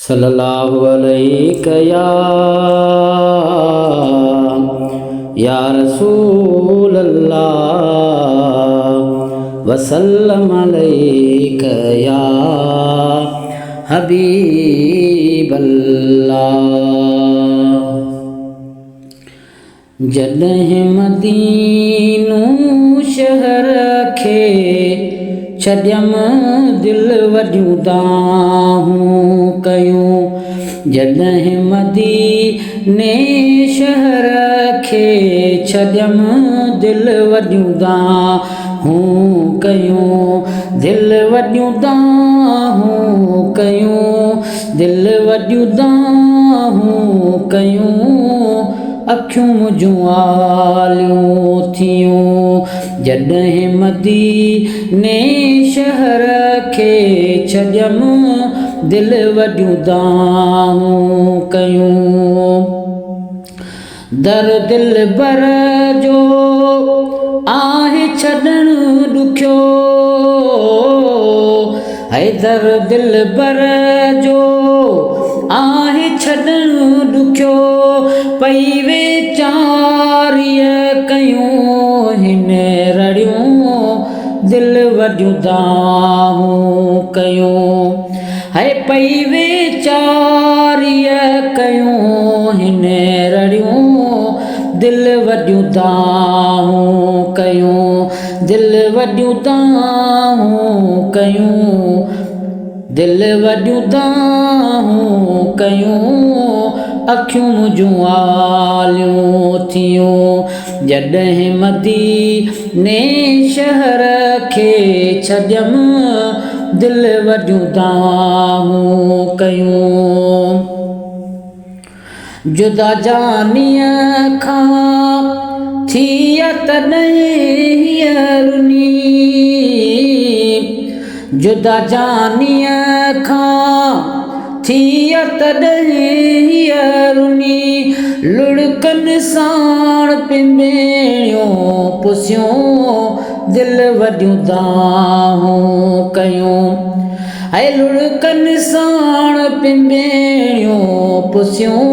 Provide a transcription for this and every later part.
सल्लल्लाहु अलैहि या रसूल अल्लाह वसल्लम अलैका या हबीब अल्लाह। जॾहिं मदीनो शहर खे छॾियमि दिल वॾियूं दाहूं कयूं। जॾहिं मदीने शहर खे छॾियमि दिल वॾियूं दाहूं कयूं। दिल वॾियूं दाहूं कयूं, दिल वॾियूं दाहूं कयूं। अखियूं मुंहिंजूं आलियूं थियूं। जॾहिं मदीने शहर खे छॾियमि दिल वॾियूं दाहूं कयूं। दर दिल बर जो आहे छॾणु ॾुखियो, दर दिल बर जो आहे छॾणु ॾुखियो। पई वेचारीअ कयूं हिन रड़ियूं दिल वॾियूं दाहूं कयूं। पई वेचारीअ कयूं हिन रड़ियूं दिल वॾियूं दाहूं कयूं। दिल वॾियूं दाहूं कयूं, दिल वॾियूं दाहूं कयूं। अखियूं मुंहिंजूं आलियूं थियूं। जॾहिं मदीने शहर खे छॾियमि दिल वॾियूं दाहूं कयूं। जुदा जानीअ खां थी तॾहिं रुनी, जुदा जानीअ खां थी तॾहिं रुनी। लुड़कनि साण पिंबेड़ियूं पुसियूं दिल वॾियूं दाहूं कयूं। लुड़कनि साण पिंबेड़ियूं पुसियूं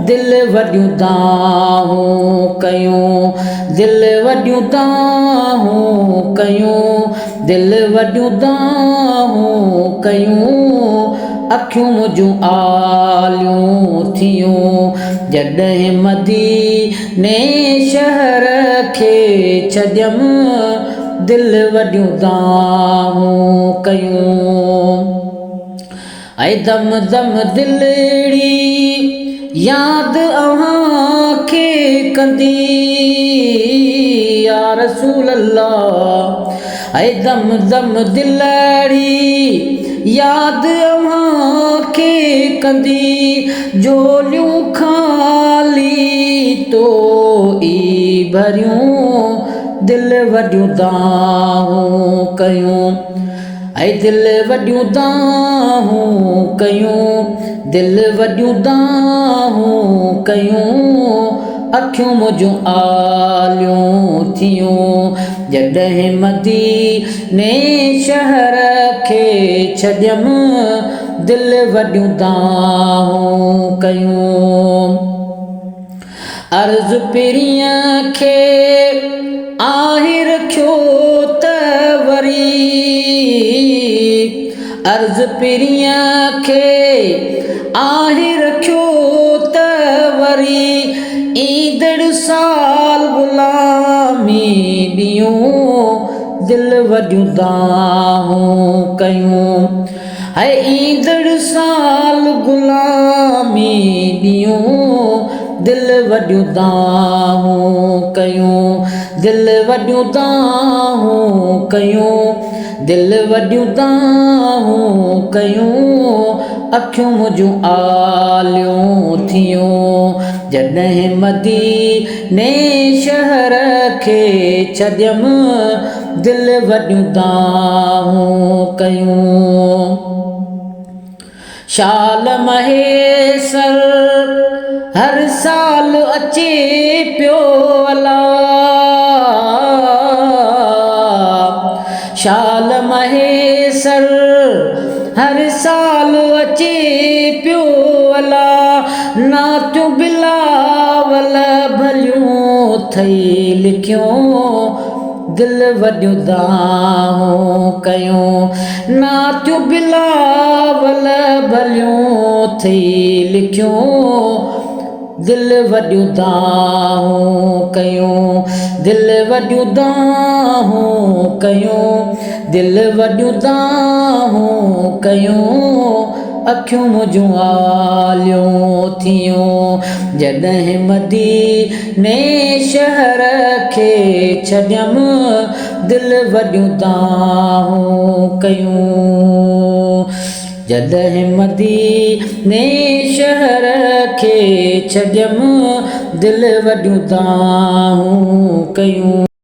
दिल वॾियूं दाहूं कयूं। दिल वॾियूं दाहूं कयूं, दिल वॾियूं दाहूं कयूं। अखियूं मुंहिंजूं आलियूं थियूं। जॾहिं मदीने शहर खे छॾियमि दिल वॾियूं दाहूं कयूं। दम दम दिलड़ी यादि अव्हांखे कंदी या रसूल अल्लाह। दम दम दिलड़ी यादि अव्हांखे कंदी। झोलियूं ख़ाली तो ई भरियूं दिल वॾियूं दाहूं कयूं। दिल वॾियूं दाहूं कयूं, दिल वॾियूं दाहूं कयूं। अखियूं मुंहिंजूं आलियूं थियूं। जॾहिं मदीने शहर खे छॾियमि दिल वॾियूं दाहूं कयूं। अर्ज़ु पिरीअ खे आहे रखियो त वरी, अर्ज़ु पिरीअ खे आहे रखियो त वरी। ईंदड़ साल ग़ुलामी ॾियूं दिल वॾियूं दाहूं कयूं। ईंदड़ साल ग़ुलामी ॾियूं दिल वॾियूं दाहूं कयूं। दिल वॾियूं दाहूं कयूं, दिल वॾियूं दाहूं कयूं। अखियूं मुंहिंजूं आलियूं थियूं। जॾहिं मदीने शहर खे छॾियमि दिल वॾियूं दाहूं कयूं। शाल महेसर हर साल अचे पियो अला, शाल महेसर हर साल अचे पियो अला नातियूं बिलावल भलियूं थई लिखियूं दिल वॾियूं दाहूं कयूं नातियूं बिलावल भलियूं थई लिखियूं दिल वॾियूं दाहूं कयूं दिल वॾियूं दाहूं कयूं दिल वॾियूं दाहूं कयूं अखियूं मुंहिंजूं आलियूं थियूं जॾहिं मदीने शहर खे छॾियमि दिल वॾियूं दाहूं कयूं जॾहिं मदीने शहर खे छॾियमि दिल वॾियूं दाहूं कयूं।